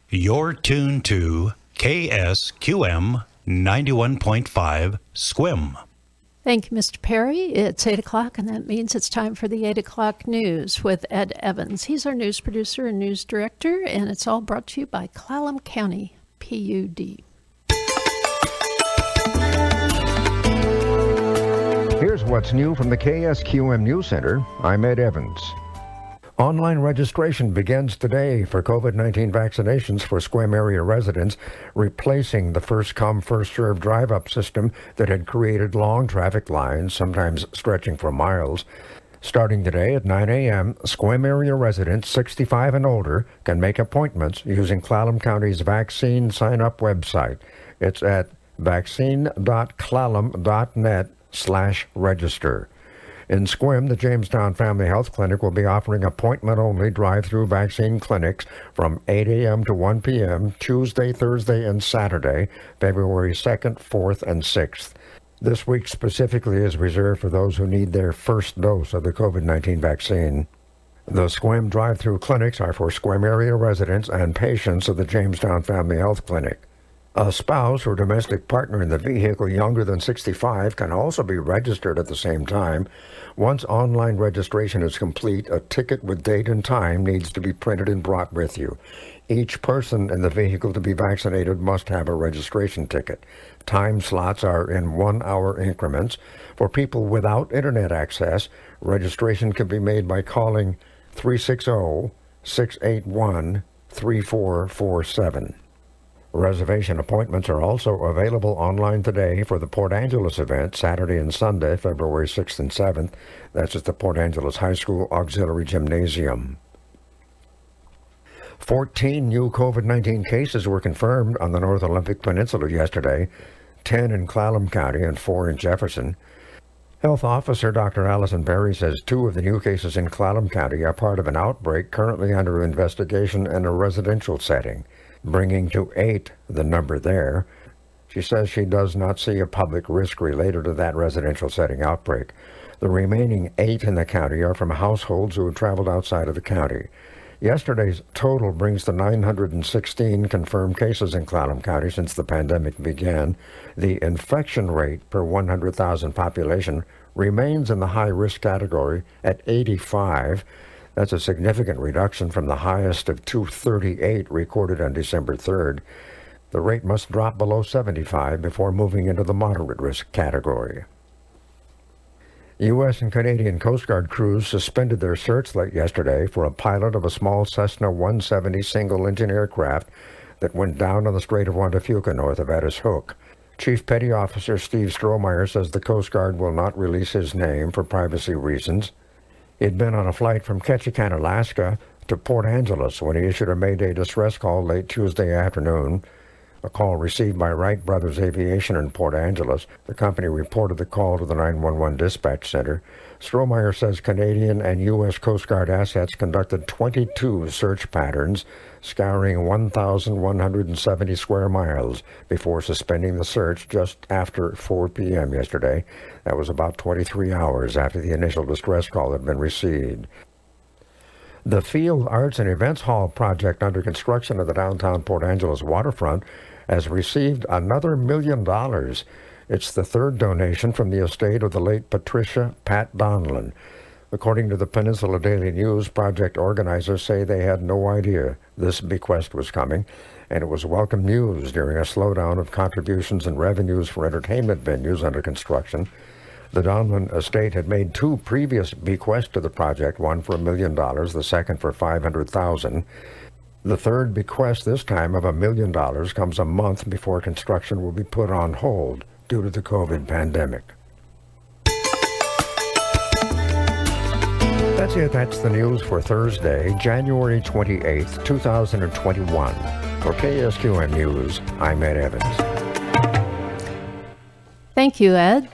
You're tuned to KSQM 91.5 Sequim. Thank you, Mr. Perry. It's 8 o'clock, and that means it's time for the 8 o'clock news with Ed Evans. He's our news producer and news director, and it's all brought to you by Clallam County, PUD. Here's what's new from the KSQM News Center. I'm Ed Evans. Online registration begins today for COVID-19 vaccinations for Sequim area residents, replacing the first-come, first-served drive-up system that had created long traffic lines, sometimes stretching for miles. Starting today at 9 a.m., Sequim area residents 65 and older can make appointments using Clallam County's vaccine sign-up website. It's at vaccine.clallam.net/register. In Sequim, the Jamestown Family Health Clinic will be offering appointment-only drive-through vaccine clinics from 8 a.m. to 1 p.m. Tuesday, Thursday, and Saturday, February 2nd, 4th, and 6th. This week specifically is reserved for those who need their first dose of the COVID-19 vaccine. The Sequim drive-through clinics are for Sequim area residents and patients of the Jamestown Family Health Clinic. A spouse or domestic partner in the vehicle younger than 65 can also be registered at the same time. Once online registration is complete, a ticket with date and time needs to be printed and brought with you. Each person in the vehicle to be vaccinated must have a registration ticket. Time slots are in 1-hour increments. For people without internet access, registration can be made by calling 360-681-3447. Reservation appointments are also available online today for the Port Angeles event, Saturday and Sunday, February 6th and 7th. That's at the Port Angeles High School Auxiliary Gymnasium. 14 new COVID-19 cases were confirmed on the North Olympic Peninsula yesterday, 10 in Clallam County and 4 in Jefferson. Health Officer Dr. Allison Ferry says 2 of the new cases in Clallam County are part of an outbreak currently under investigation in a residential setting, bringing to 8 the number there. She says she does not see a public risk related to that residential setting outbreak. The remaining 8 in the county are from households who have traveled outside of the county. Yesterday's total brings to 916 confirmed cases in Clallam County since the pandemic began. The infection rate per 100,000 population remains in the high-risk category at 85. That's a significant reduction from the highest of 238 recorded on December 3rd. The rate must drop below 75 before moving into the moderate risk category. U.S. and Canadian Coast Guard crews suspended their search late yesterday for a pilot of a small Cessna 170 single-engine aircraft that went down on the Strait of Juan de Fuca north of Addis Hook. Chief Petty Officer Steve Strohmeyer says the Coast Guard will not release his name for privacy reasons. He'd been on a flight from Ketchikan, Alaska to Port Angeles when he issued a Mayday distress call late Tuesday afternoon. A call received by Wright Brothers Aviation in Port Angeles. The company reported the call to the 911 dispatch center. Strohmeyer says Canadian and U.S. Coast Guard assets conducted 22 search patterns, scouring 1,170 square miles before suspending the search just after 4 p.m. yesterday. That was about 23 hours after the initial distress call had been received. The Field Arts and Events Hall project under construction at the downtown Port Angeles waterfront has received another $1 million. It's the third donation from the estate of the late Patricia Pat Donlin. According to the Peninsula Daily News, project organizers say they had no idea this bequest was coming, and it was welcome news during a slowdown of contributions and revenues for entertainment venues under construction. The Donlin estate had made 2 previous bequests to the project, one for $1 million, the second for $500,000. The third bequest this time of $1 million comes a month before construction will be put on hold due to the COVID pandemic. That's it. That's the news for Thursday, January 28th, 2021. For KSQM News, I'm Ed Evans. Thank you, Ed.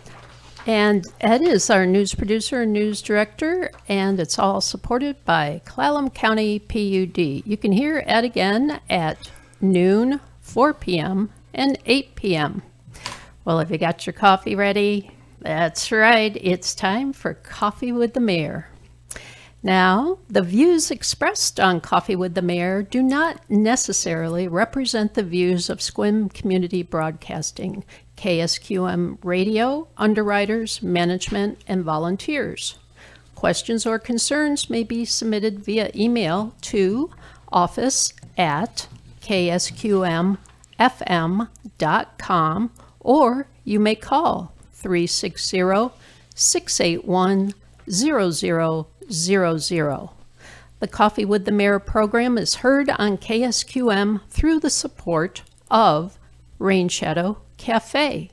And Ed is our news producer and news director, and it's all supported by Clallam County PUD. You can hear Ed again at noon, 4 p.m., and 8 p.m. Well, have you got your coffee ready? That's right, it's time for Coffee with the Mayor. Now, the views expressed on Coffee with the Mayor do not necessarily represent the views of Sequim Community Broadcasting, KSQM Radio, underwriters, management, and volunteers. Questions or concerns may be submitted via email to office@ksqmfm.com, or you may call 360-681-0000. The Coffee with the Mayor program is heard on KSQM through the support of Rain Shadow Cafe,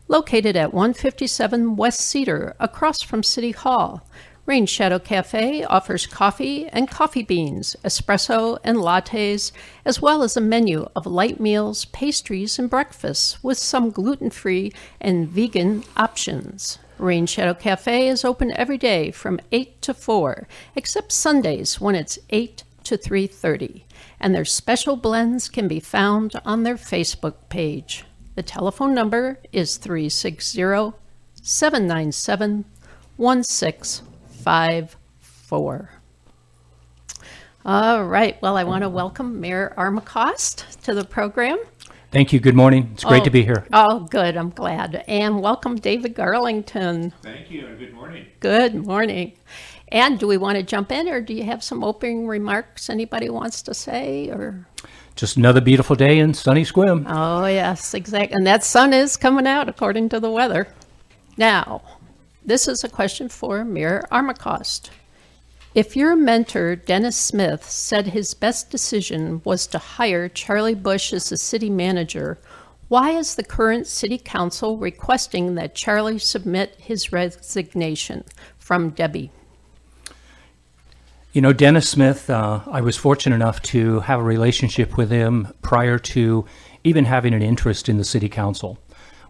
located at 157 West Cedar, across from City Hall. Rain Shadow Cafe offers coffee and coffee beans, espresso and lattes, as well as a menu of light meals, pastries, and breakfasts with some gluten-free and vegan options. Rain Shadow Cafe is open every day from 8 to 4, except Sundays when it's 8 to 3:30, and their special blends can be found on their Facebook page. The telephone number is 360-797-1654. All right. Well, I want to welcome Mayor Armacost to the program. Thank you. Good morning. It's great to be here. Oh, good. I'm glad. And welcome David Garlington. Thank you, and good morning. Good morning. And do we want to jump in, or do you have some opening remarks anybody wants to say? Or Just another beautiful day in sunny Sequim. Oh, yes, exactly. And that sun is coming out according to the weather. Now, this is a question for Mayor Armacost. If your mentor, Dennis Smith, said his best decision was to hire Charlie Bush as the city manager, why is the current city council requesting that Charlie submit his resignation? From Debbie. You know, Dennis Smith, I was fortunate enough to have a relationship with him prior to even having an interest in the city council.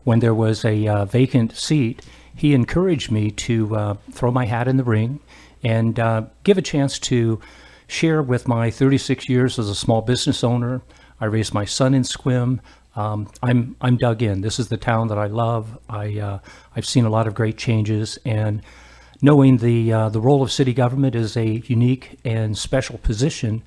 When there was a vacant seat, he encouraged me to throw my hat in the ring and give a chance to share with my 36 years as a small business owner. I raised my son in Sequim. I'm dug in. This is the town that I love. I've seen a lot of great changes, and knowing the role of city government is a unique and special position,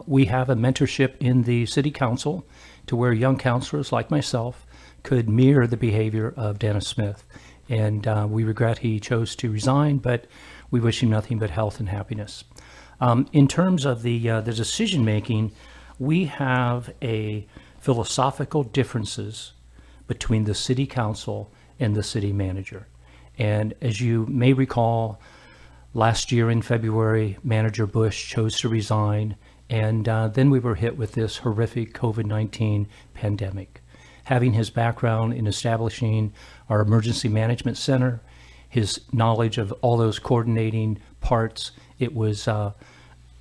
we have a mentorship in the city council to where young councilors like myself could mirror the behavior of Dennis Smith. And we regret he chose to resign, but we wish him nothing but health and happiness. In terms of the decision making, we have a philosophical differences between the city council and the city manager. And as you may recall, last year in February, Manager Bush chose to resign, and then we were hit with this horrific COVID-19 pandemic. Having his background in establishing our emergency management center, his knowledge of all those coordinating parts, it was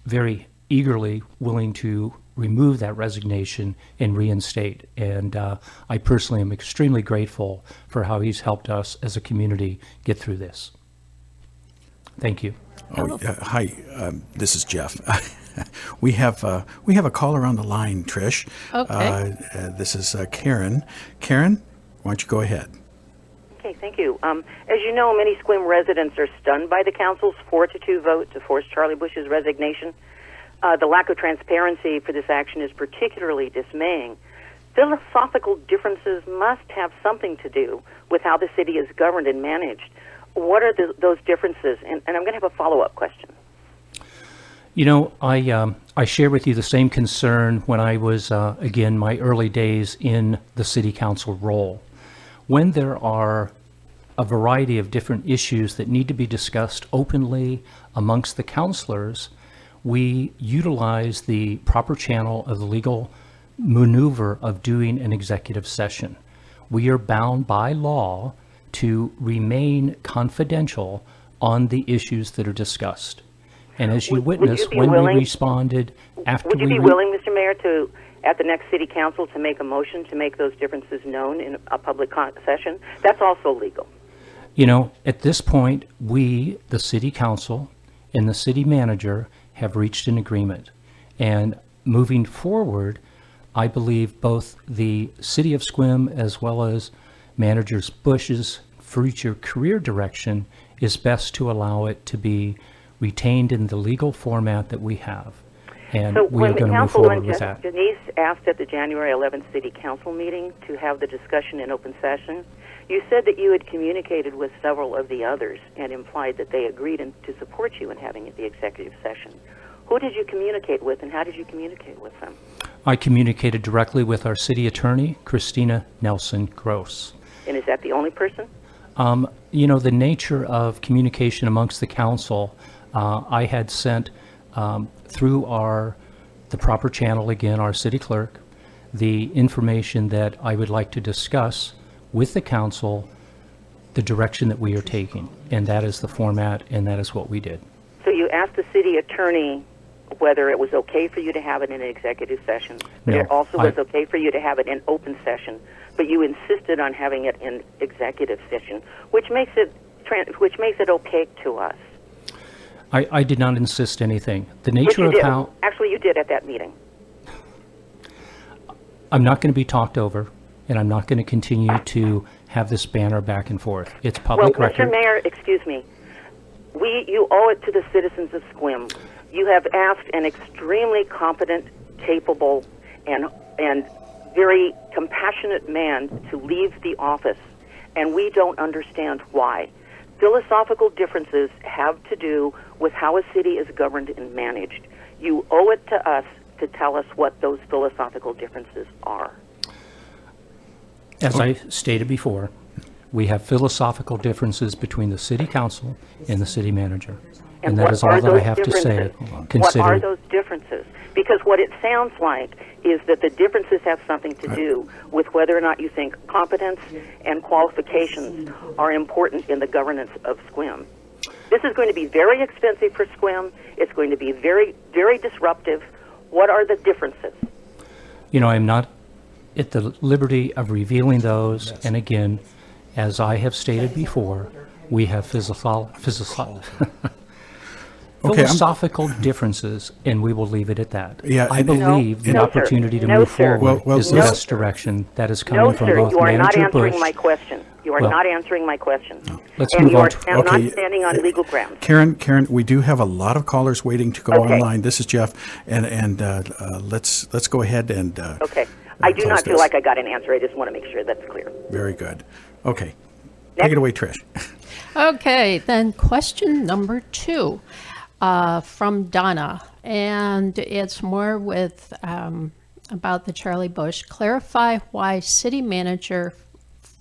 very eagerly willing to remove that resignation and reinstate. And I personally am extremely grateful for how he's helped us as a community get through this. Thank you. Hi, this is Jeff. We have a caller on the line, Trish. Okay. This is Karen. Karen, why don't you go ahead? Okay, thank you. As you know, many Sequim residents are stunned by the council's 4-2 vote to force Charlie Bush's resignation. The lack of transparency for this action is particularly dismaying. Philosophical differences must have something to do with how the city is governed and managed. What are those differences? And I'm going to have a follow-up question. You know, I share with you the same concern when I was, again, my early days in the city council role. When there are a variety of different issues that need to be discussed openly amongst the councilors, we utilize the proper channel of the legal maneuver of doing an executive session. We are bound by law to remain confidential on the issues that are discussed. And as you witnessed, when we responded after Would you be willing, Mr. Mayor, to, at the next city council, to make a motion to make those differences known in a public session? That's also legal. You know, at this point, we, the city council and the city manager, have reached an agreement. And moving forward, I believe both the city of Sequim as well as Manager Bush's future career direction is best to allow it to be retained in the legal format that we have. And So we are when the going to move council forward with that. Denise asked at the January 11th City Council meeting to have the discussion in open session, you said that you had communicated with several of the others and implied that they agreed to support you in having the executive session. Who did you communicate with, and how did you communicate with them? I communicated directly with our city attorney, Christina Nelson Gross. And is that the only person? You know, the nature of communication amongst the council, I had sent through the proper channel, again, our city clerk, the information that I would like to discuss with the council, the direction that we are taking. And that is the format, and that is what we did. So you asked the city attorney whether it was okay for you to have it in an executive session, but No, it also was okay for you to have it in open session, but you insisted on having it in executive session, which makes it opaque to us. I did not insist anything. The Which nature you of did. how Actually, you did at that meeting. I'm not going to be talked over, and I'm not going to continue to have this banner back and forth. It's public Well, record. Mr. Mayor, excuse me. You owe it to the citizens of Sequim. You have asked an extremely competent, capable, and very compassionate man to leave the office, and we don't understand why. Philosophical differences have to do with how a city is governed and managed. You owe it to us to tell us what those philosophical differences are. As I stated before, we have philosophical differences between the city council and the city manager. And that what is all are that I those have to say, differences? What are considering those differences? Because what it sounds like is that the differences have something to do with whether or not you think competence and qualifications are important in the governance of Sequim. This is going to be very expensive for Sequim. It's going to be very, very disruptive. What are the differences? You know, I'm not at the liberty of revealing those. And again, as I have stated before, we have philosophical differences, and we will leave it at that. Yeah, I and- believe the No, sir. opportunity to No, move sir. forward Well, is the no, best sir. direction that is coming No, from sir, both you are not Manager answering Bush. my question. You are Well, not answering my question. let's and move you on are to- not Okay. standing on legal grounds. Karen, we do have a lot of callers waiting to go Okay. online. This is Jeff, and let's go ahead and Okay. I do close not feel this. like I got an answer. I just want to make sure that's clear. Very good. Okay, Next. take it away, Trish. Okay, then question number 2 from Donna, and it's more with about the Charlie Bush. Clarify why city manager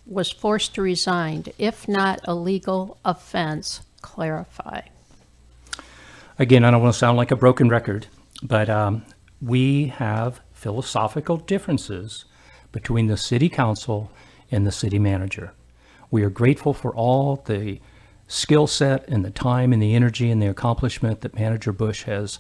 was forced to resign. If not a legal offense, clarify. Again, I don't want to sound like a broken record, but we have philosophical differences between the city council and the city manager. We are grateful for all the skill set and the time and the energy and the accomplishment that Manager Bush has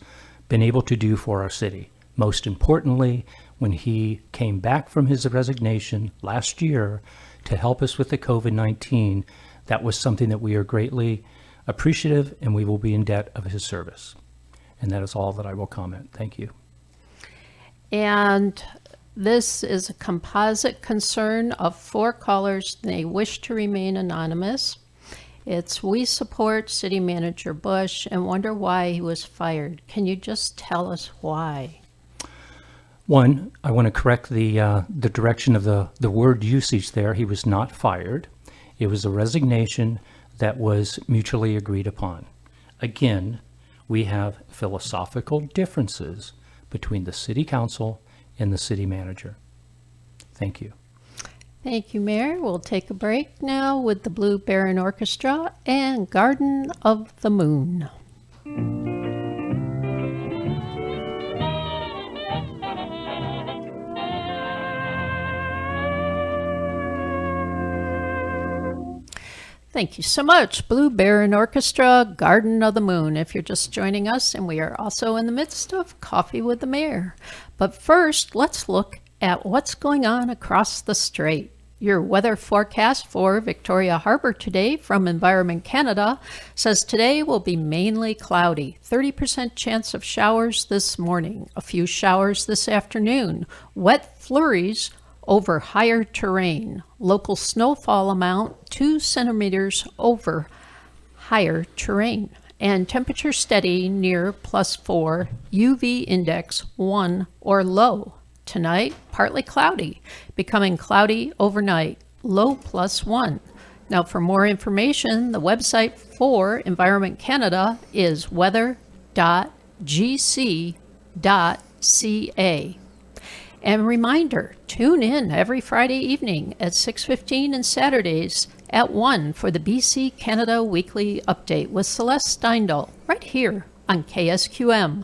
been able to do for our city. Most importantly, when he came back from his resignation last year to help us with the COVID-19, that was something that we are greatly appreciative, and we will be in debt of his service. And that is all that I will comment. Thank you. And this is a composite concern of 4 callers. They wish to remain anonymous. It's we support City Manager Bush and wonder why he was fired. Can you just tell us why? One, I want to correct the direction of the word usage there. He was not fired. It was a resignation that was mutually agreed upon. Again, we have philosophical differences between the city council and the city manager. Thank you. Thank you, Mayor. We'll take a break now with the Blue Baron Orchestra and Garden of the Moon. Thank you so much, Blue Baron Orchestra, Garden of the Moon. If you're just joining us, and we are also in the midst of Coffee with the Mayor. But first, let's look at what's going on across the strait. Your weather forecast for Victoria Harbor today from Environment Canada says today will be mainly cloudy. 30% chance of showers this morning, a few showers this afternoon, wet flurries over higher terrain. Local snowfall amount 2 centimeters over higher terrain. and temperature steady near +4, UV index 1 or low. Tonight, partly cloudy, becoming cloudy overnight, low +1. Now, for more information, the website for Environment Canada is weather.gc.ca. And reminder, tune in every Friday evening at 6:15 and Saturdays at 1 for the BC Canada Weekly Update with Celeste Steindl, right here on KSQM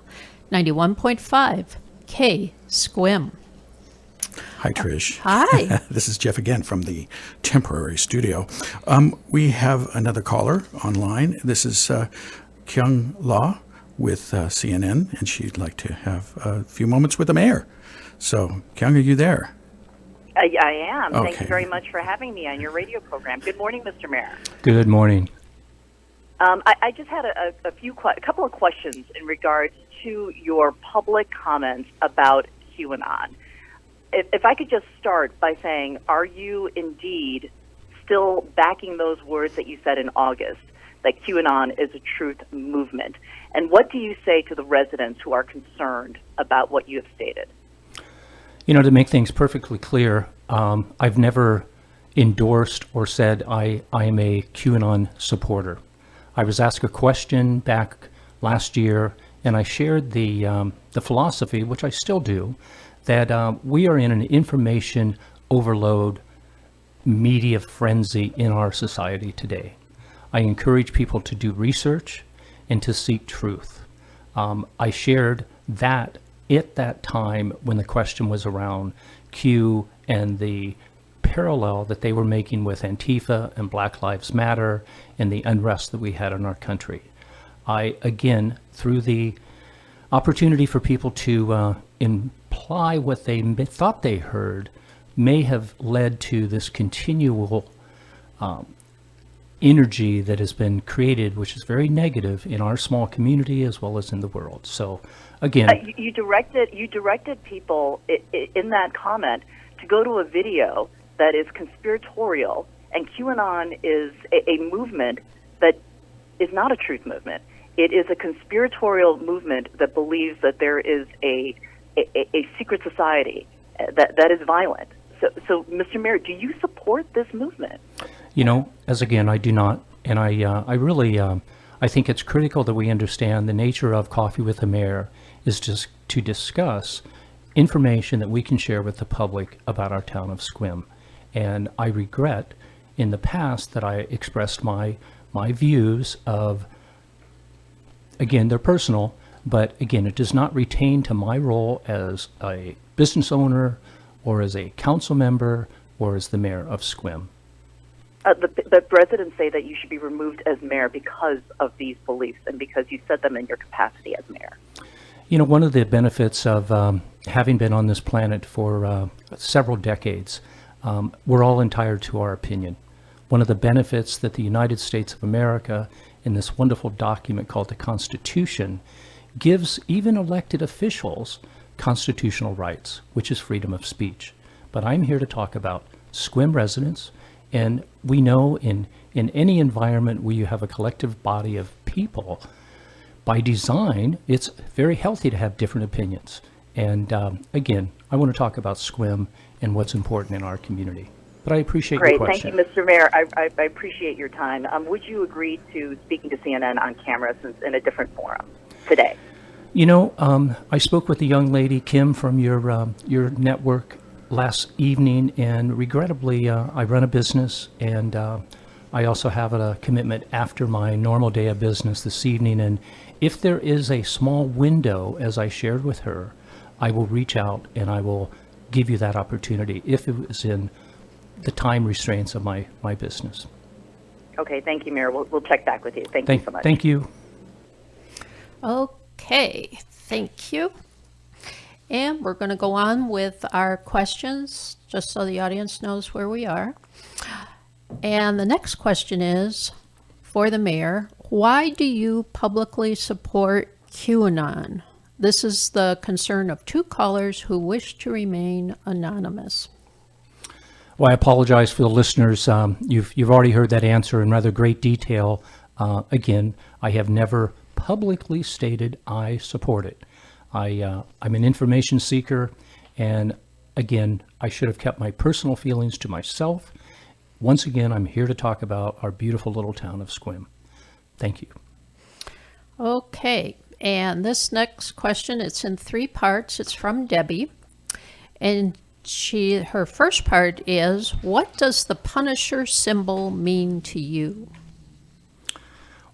91.5 Ksqm. Hi, Trish. Hi. This is Jeff again from the temporary studio. We have another caller online. This is Hyung Lah with CNN, and she'd like to have a few moments with the mayor. So, Hyung, are you there? I am. Thank Okay. you very much for having me on your radio program. Good morning, Mr. Mayor. Good morning. I just had a couple of questions in regards to your public comments about QAnon. If I could just start by saying, are you indeed still backing those words that you said in August, that QAnon is a truth movement? And what do you say to the residents who are concerned about what you have stated? You know, to make things perfectly clear, I've never endorsed or said I am a QAnon supporter. I was asked a question back last year, and I shared the philosophy, which I still do, that we are in an information overload media frenzy in our society today. I encourage people to do research and to seek truth. I shared that at that time when the question was around Q and the parallel that they were making with Antifa and Black Lives Matter and the unrest that we had in our country. I, again, through the opportunity for people to imply what they thought they heard, may have led to this continual energy that has been created, which is very negative in our small community as well as in the world. So, again, you directed people in that comment to go to a video that is conspiratorial, and QAnon is a movement that is not a truth movement. It is a conspiratorial movement that believes that there is a secret society that is violent. So, Mr. Mayor, do you support this movement? you know, as again, I do not, and I really, I think it's critical that we understand the nature of Coffee with the Mayor is just to discuss information that we can share with the public about our town of Sequim. And I regret in the past that I expressed my views of, again, they're personal, but again, it does not retain to my role as a business owner or as a council member or as the mayor of Sequim. The residents say that you should be removed as mayor because of these beliefs and because you said them in your capacity as mayor. You know, one of the benefits of having been on this planet for several decades, we're all entitled to our opinion. One of the benefits that the United States of America, in this wonderful document called the Constitution, gives even elected officials constitutional rights, which is freedom of speech. But I'm here to talk about Sequim residents, and we know in any environment where you have a collective body of people, by design, it's very healthy to have different opinions. And again, I want to talk about Sequim and what's important in our community. But I appreciate your question. Thank you, Mr. Mayor. I appreciate your time. Would you agree to speaking to CNN on camera since in a different forum today? You know, I spoke with the young lady, Kim, from your network last evening, and regrettably, I run a business, and I also have a commitment after my normal day of business this evening. And if there is a small window, as I shared with her, I will reach out and I will give you that opportunity if it was in the time restraints of my business. Okay, thank you, Mayor. We'll check back with you. Thank you so much. Thank you. Okay, thank you. And we're going to go on with our questions, just so the audience knows where we are. And the next question is, for the mayor, why do you publicly support QAnon? This is the concern of two callers who wish to remain anonymous. Well, I apologize for the listeners. You've already heard that answer in rather great detail Again, I have never publicly stated I support it. I'm an information seeker, and again, I should have kept my personal feelings to myself. Once again, I'm here to talk about our beautiful little town of Sequim. Thank you. Okay, and this next question, it's in 3 parts. It's from Debbie, and her first part is, what does the Punisher symbol mean to you?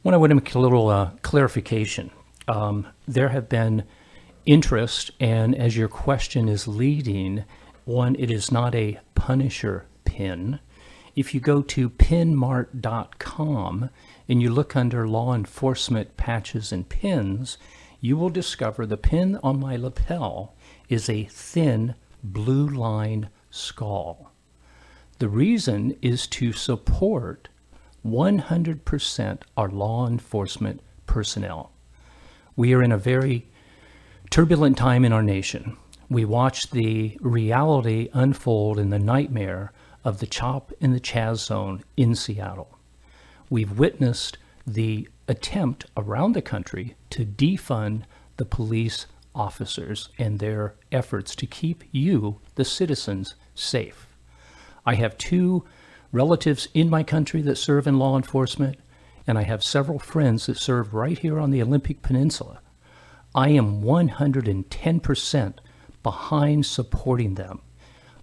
Well, I want to make a little clarification. There have been interest, and as your question is leading, one, it is not a Punisher pin. If you go to pinmart.com and you look under law enforcement patches and pins, you will discover the pin on my lapel is a thin blue line skull. The reason is to support 100% our law enforcement personnel. We are in a very turbulent time in our nation. We watch the reality unfold in the nightmare of the CHOP and the Chaz zone in Seattle. We've witnessed the attempt around the country to defund the police officers and their efforts to keep you, the citizens, safe. I have 2 relatives in my country that serve in law enforcement, and I have several friends that serve right here on the Olympic Peninsula. I am 110% behind supporting them.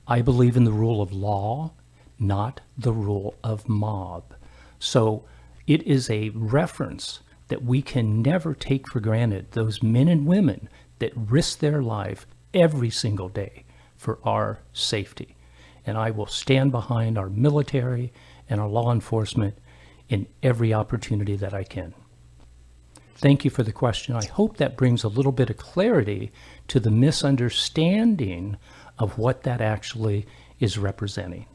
I believe in the rule of law, not the rule of mob. So it is a reference that we can never take for granted, those men and women that risk their life every single day for our safety. And I will stand behind our military and our law enforcement in every opportunity that I can. Thank you for the question. I hope that brings a little bit of clarity to the misunderstanding of what that actually is representing.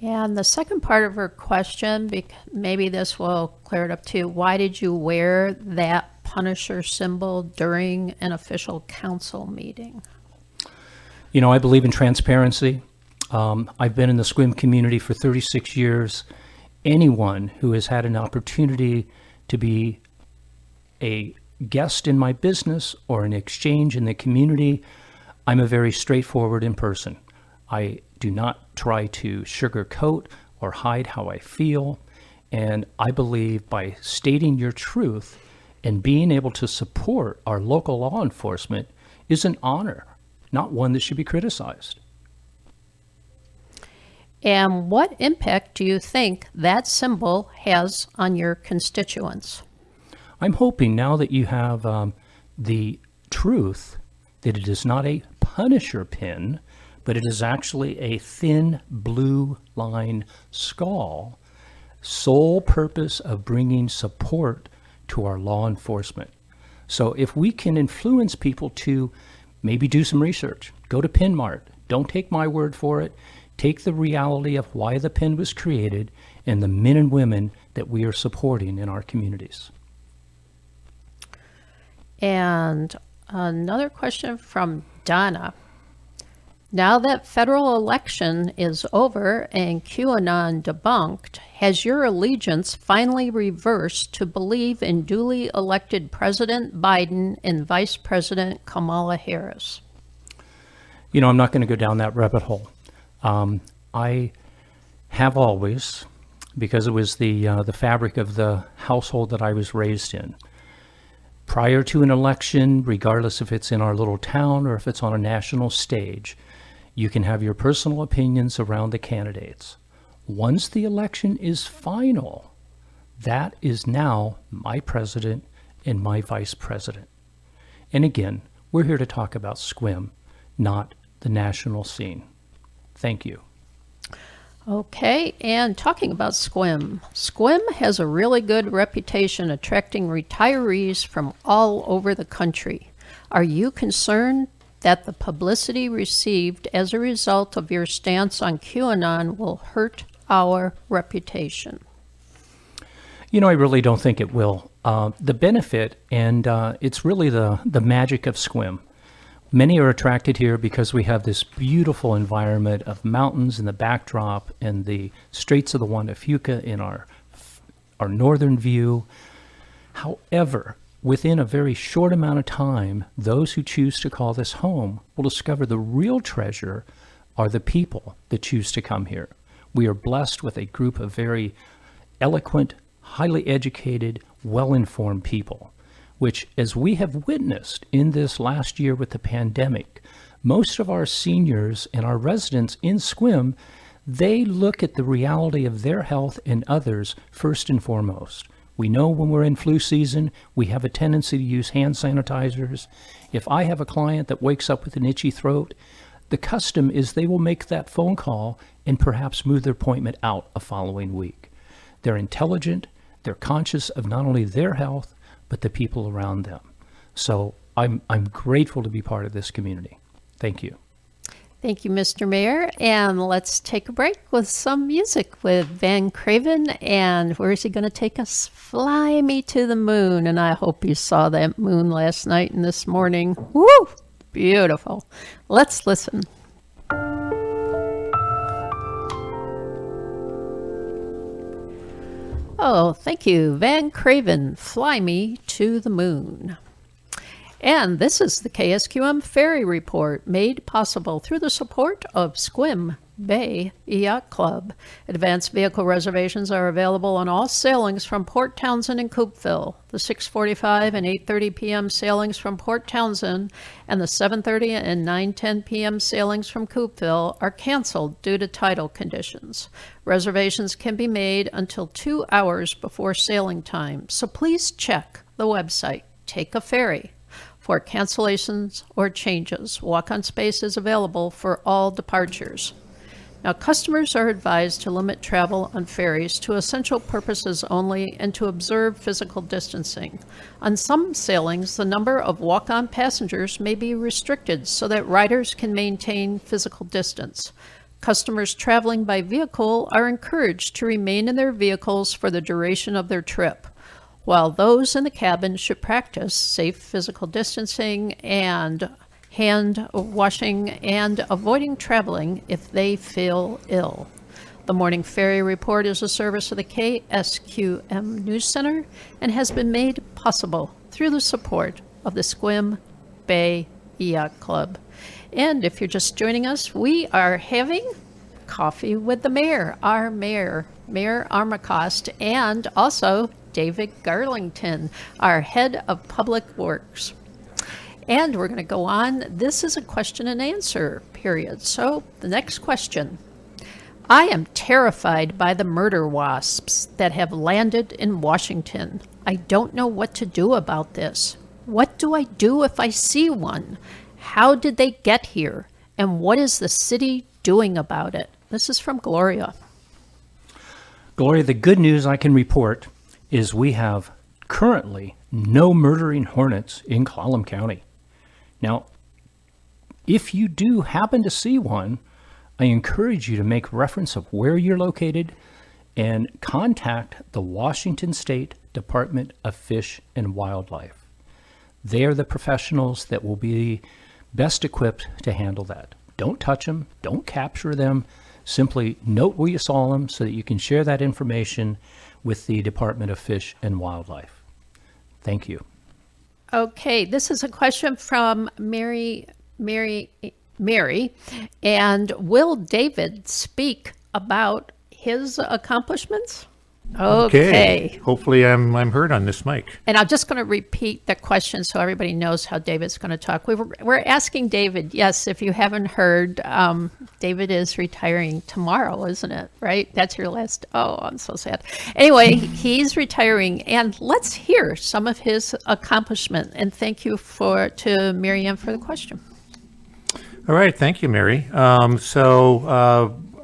And the second part of her question, maybe this will clear it up too. Why did you wear that Punisher symbol during an official council meeting? You know, I believe in transparency. I've been in the Sequim community for 36 years. Anyone who has had an opportunity to be a guest in my business or an exchange in the community, I'm a very straightforward in person. I do not try to sugarcoat or hide how I feel. And I believe by stating your truth and being able to support our local law enforcement is an honor, not one that should be criticized. And what impact do you think that symbol has on your constituents? I'm hoping now that you have the truth that it is not a Punisher pin, but it is actually a thin blue line skull, sole purpose of bringing support to our law enforcement. So if we can influence people to maybe do some research, go to Pinmart, don't take my word for it, take the reality of why the pin was created and the men and women that we are supporting in our communities. And another question from Donna. Now that federal election is over and QAnon debunked, has your allegiance finally reversed to believe in duly elected President Biden and Vice President Kamala Harris? You know, I'm not going to go down that rabbit hole. I have always, because it was the fabric of the household that I was raised in. Prior to an election, regardless if it's in our little town or if it's on a national stage, you can have your personal opinions around the candidates. Once the election is final, that is now my president and my vice president. And again, we're here to talk about Sequim, not the national scene. Thank you. Okay, and talking about Sequim, Sequim has a really good reputation attracting retirees from all over the country. Are you concerned that the publicity received as a result of your stance on QAnon will hurt our reputation? You know, I really don't think it will. The benefit, and it's really the magic of Sequim. Many are attracted here because we have this beautiful environment of mountains in the backdrop and the Straits of the Juan de Fuca in our our northern view. However, within a very short amount of time, those who choose to call this home will discover the real treasure are the people that choose to come here. We are blessed with a group of very eloquent, highly educated, well-informed people, which, as we have witnessed in this last year with the pandemic, most of our seniors and our residents in Sequim, they look at the reality of their health and others first and foremost. We know when we're in flu season, we have a tendency to use hand sanitizers. If I have a client that wakes up with an itchy throat, the custom is they will make that phone call and perhaps move their appointment out a following week. They're intelligent, they're conscious of not only their health, but the people around them. So I'm grateful to be part of this community. Thank you. Thank you, Mr. Mayor. And let's take a break with some music with Van Craven. And where is he going to take us? Fly Me to the Moon. And I hope you saw that moon last night and this morning. Woo! Beautiful. Let's listen. Oh, thank you, Van Craven. Fly Me to the Moon. And this is the KSQM Ferry Report, made possible through the support of Sequim Bay Yacht Club. Advanced vehicle reservations are available on all sailings from Port Townsend and Coopville. The 6:45 and 8:30 p.m. sailings from Port Townsend and the 7:30 and 9:10 p.m. sailings from Coopville are canceled due to tidal conditions. Reservations can be made until 2 hours before sailing time, so please check the website, Take a Ferry, for cancellations or changes. Walk-on space is available for all departures. Now, customers are advised to limit travel on ferries to essential purposes only and to observe physical distancing. On some sailings, the number of walk-on passengers may be restricted so that riders can maintain physical distance. Customers traveling by vehicle are encouraged to remain in their vehicles for the duration of their trip, while those in the cabin should practice safe physical distancing and hand washing and avoiding traveling if they feel ill. The Morning Ferry Report is a service of the KSQM News Center and has been made possible through the support of the Sequim Bay Yacht Club. And if you're just joining us, we are having coffee with the mayor, our mayor, Mayor Armacost, and also David Garlington, our head of public works. And we're going to go on. This is a question and answer period. So the next question. I am terrified by the murder wasps that have landed in Washington. I don't know what to do about this. What do I do if I see one? How did they get here? And what is the city doing about it? This is from Gloria. Gloria, the good news I can report is we have currently no murdering hornets in Ksqm County. Now, if you do happen to see one, I encourage you to make reference of where you're located and contact the Washington State Department of Fish and Wildlife. They are the professionals that will be best equipped to handle that. Don't touch them, don't capture them, simply note where you saw them so that you can share that information with the Department of Fish and Wildlife. Thank you. Okay, this is a question from Mary. And will David speak about his accomplishments? Okay. Hopefully I'm heard on this mic. And I'm just going to repeat the question so everybody knows how David's going to talk. We're asking David, yes, if you haven't heard, David is retiring tomorrow, isn't it? Right? That's your last. Oh, I'm so sad. Anyway, he's retiring, and let's hear some of his accomplishment. And thank you to Mary Ann for the question. All right. Thank you, Mary.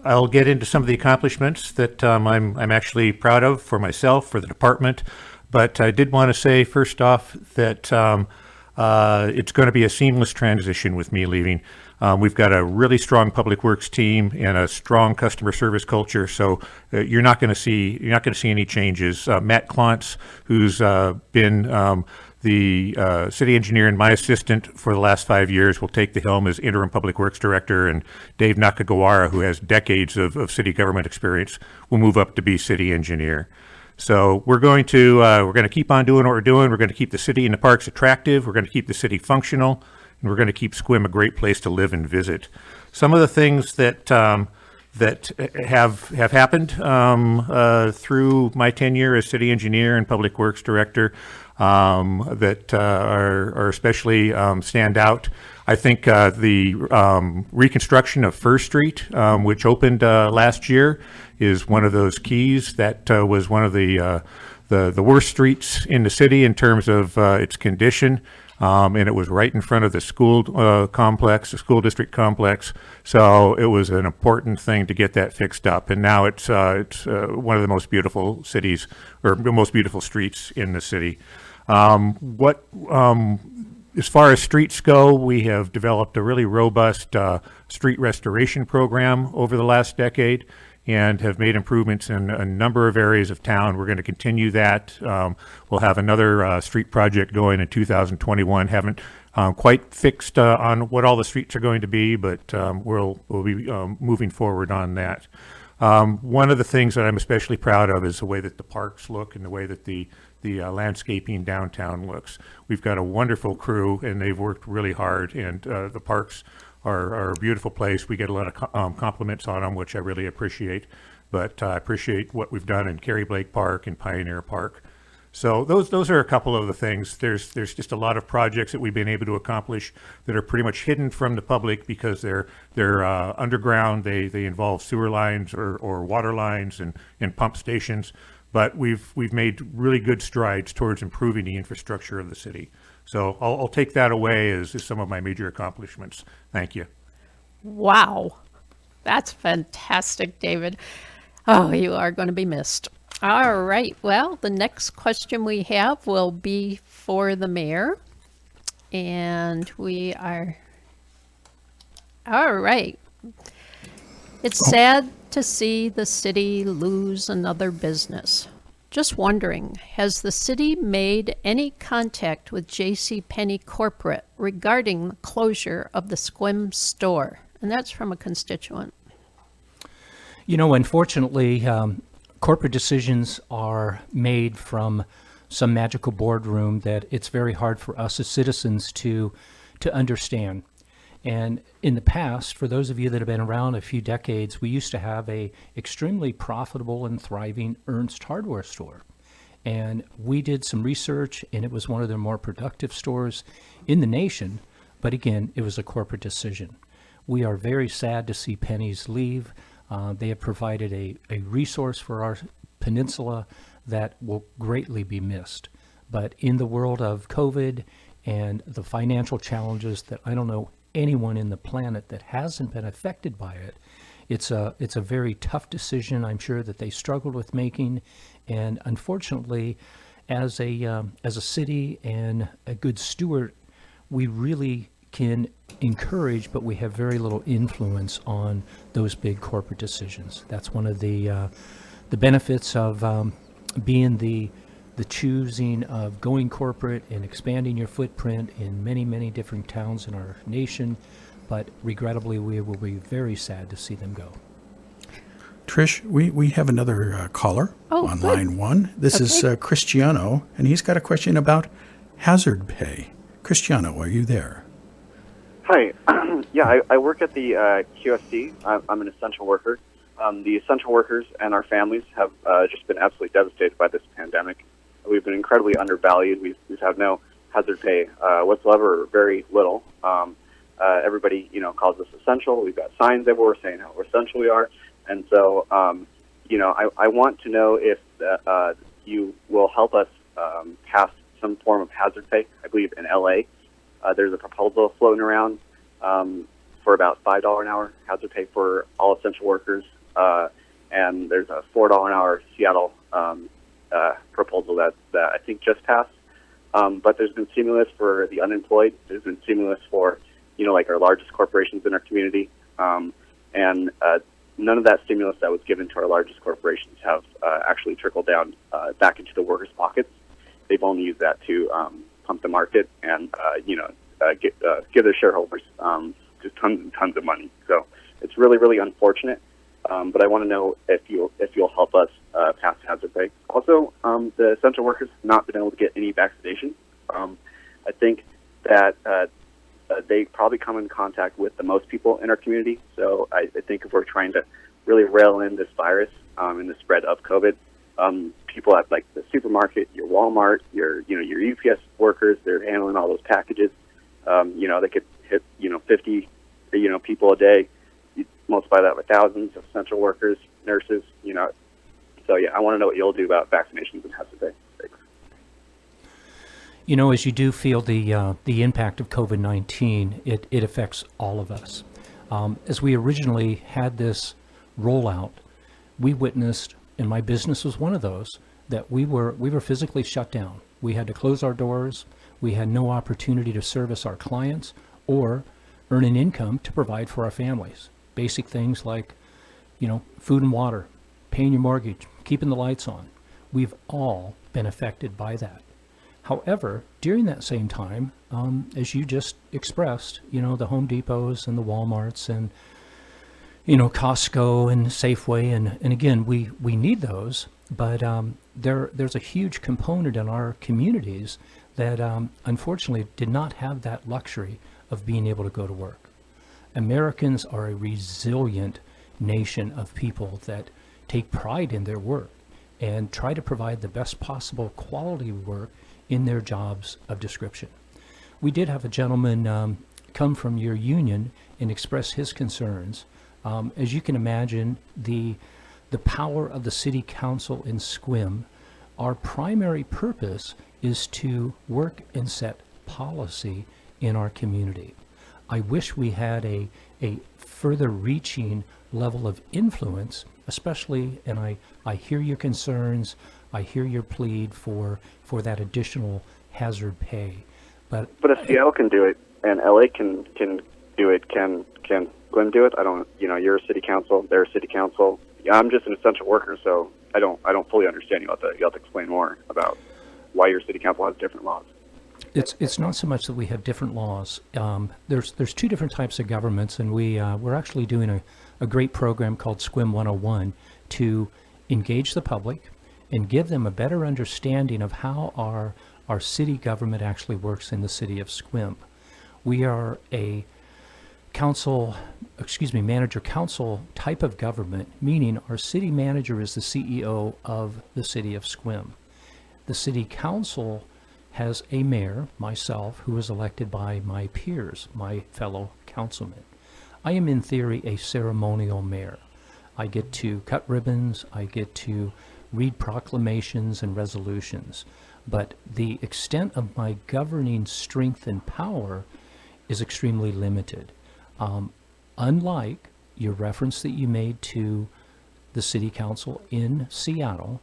I'll get into some of the accomplishments that I'm actually proud of for myself, for the department. But I did want to say first off that it's going to be a seamless transition with me leaving. We've got a really strong public works team and a strong customer service culture, so you're not going to see any changes. Matt Klontz, who's been the city engineer and my assistant for the last 5 years, will take the helm as interim public works director, and Dave Nakagawara, who has decades of city government experience, will move up to be city engineer. So we're going to keep on doing what we're doing. We're going to keep the city and the parks attractive. We're going to keep the city functional, and we're going to keep Sequim a great place to live and visit. Some of the things that have happened through my tenure as city engineer and public works director that are especially stand out. I think the reconstruction of First Street, which opened last year, is one of those keys. That was one of the worst streets in the city in terms of its condition. And it was right in front of the school complex, the school district complex. So it was an important thing to get that fixed up. And now it's one of the most beautiful cities, or most beautiful streets in the city. As far as streets go, we have developed a really robust street restoration program over the last decade, and have made improvements in a number of areas of town. We're going to continue that. We'll have another street project going in 2021. Haven't quite fixed on what all the streets are going to be, but we'll be moving forward on that. One of the things that I'm especially proud of is the way that the parks look and the way that the landscaping downtown looks. We've got a wonderful crew, and they've worked really hard, and the parks are a beautiful place. We get a lot of compliments on them, which I really appreciate. But I appreciate what we've done in Carrie Blake Park and Pioneer Park. So those are a couple of the things. There's just a lot of projects that we've been able to accomplish that are pretty much hidden from the public because they're underground. They involve sewer lines or water lines and pump stations. But we've made really good strides towards improving the infrastructure of the city. So I'll take that away as some of my major accomplishments. Thank you. Wow. That's fantastic, David. Oh, you are going to be missed. All right. Well, the next question we have will be for the mayor. And we are... All right. It's sad to see the city lose another business. Just wondering, has the city made any contact with Jcpenney Corporate regarding the closure of the Sequim store? And that's from a constituent. You know, unfortunately, corporate decisions are made from some magical boardroom that it's very hard for us as citizens to understand. And in the past, for those of you that have been around a few decades, we used to have a extremely profitable and thriving Ernst hardware store. And we did some research, and it was one of the more productive stores in the nation. But again, it was a corporate decision. We are very sad to see Penny's leave. They have provided a resource for our peninsula that will greatly be missed. But in the world of COVID and the financial challenges that I don't know anyone in the planet that hasn't been affected by it, it's a very tough decision. I'm sure that they struggled with making, and unfortunately, as a city and a good steward, we really can encourage, but we have very little influence on those big corporate decisions. That's one of the benefits of being the choosing of going corporate and expanding your footprint in many, many different towns in our nation. But regrettably, we will be very sad to see them go. Trish, we have another caller on line one. This is Cristiano, and he's got a question about hazard pay. Cristiano, are you there? Hi. Yeah, I work at the QSC. I'm an essential worker. The essential workers and our families have just been absolutely devastated by this pandemic. We've been incredibly undervalued. We've had no hazard pay whatsoever, or very little. Everybody, calls us essential. We've got signs everywhere saying how essential we are. And so, I want to know if you will help us pass some form of hazard pay. I believe in LA, there's a proposal floating around for about $5 an hour hazard pay for all essential workers. And there's a $4 an hour Seattle proposal that I think just passed. But there's been stimulus for the unemployed. There's been stimulus for, like our largest corporations in our community. And none of that stimulus that was given to our largest corporations have actually trickled down back into the workers' pockets. They've only used that to pump the market and, give their shareholders just tons and tons of money. So it's really, really unfortunate. But I want to know if you'll help us past hazard pay. Also, the essential workers have not been able to get any vaccination. I think that they probably come in contact with the most people in our community. So I think if we're trying to really rail in this virus and the spread of COVID, people at like the supermarket, your Walmart, your UPS workers, they're handling all those packages. They could hit 50 people a day. You multiply that by thousands of essential workers, nurses. So yeah, I want to know what you'll do about vaccinations and hazard pay. Thanks. As you do feel the impact of COVID-19, it affects all of us. As we originally had this rollout, we witnessed, and my business was one of those, that we were physically shut down. We had to close our doors. We had no opportunity to service our clients or earn an income to provide for our families. Basic things like, food and water, paying your mortgage, keeping the lights on. We've all been affected by that. However, during that same time, as you just expressed, the Home Depots and the Walmarts and, Costco and Safeway, and again, we need those, but there's a huge component in our communities that unfortunately did not have that luxury of being able to go to work. Americans are a resilient nation of people that take pride in their work and try to provide the best possible quality work in their jobs of description. We did have a gentleman come from your union and express his concerns. As you can imagine, the power of the city council in Sequim, our primary purpose is to work and set policy in our community. I wish we had a further reaching level of influence, especially, and I hear your concerns, I hear your plead for that additional hazard pay. But if Seattle can do it and LA can do it, can Sequim do it? I don't. You're a city council. They're a city council. I'm just an essential worker, so I don't fully understand. You have to explain more about why your city council has different laws. It's not so much that we have different laws. There's two different types of governments, and we're actually doing a great program called Sequim 101 to engage the public and give them a better understanding of how our city government actually works in the city of Sequim. We are a manager-council type of government, meaning our city manager is the CEO of the city of Sequim. The city council has a mayor, myself, who is elected by my peers, my fellow councilmen. I am in theory a ceremonial mayor. I get to cut ribbons, I get to read proclamations and resolutions, but the extent of my governing strength and power is extremely limited. Unlike your reference that you made to the city council in Seattle,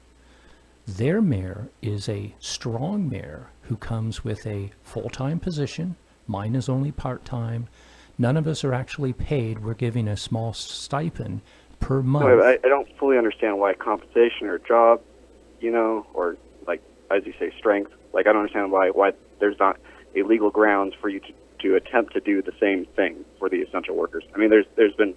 their mayor is a strong mayor who comes with a full-time position. Mine is only part-time. None of us are actually paid. We're giving a small stipend per month. No, I don't fully understand why compensation or job, or like, as you say, strength. Like, I don't understand why there's not a legal grounds for you to attempt to do the same thing for the essential workers. I mean, there's been,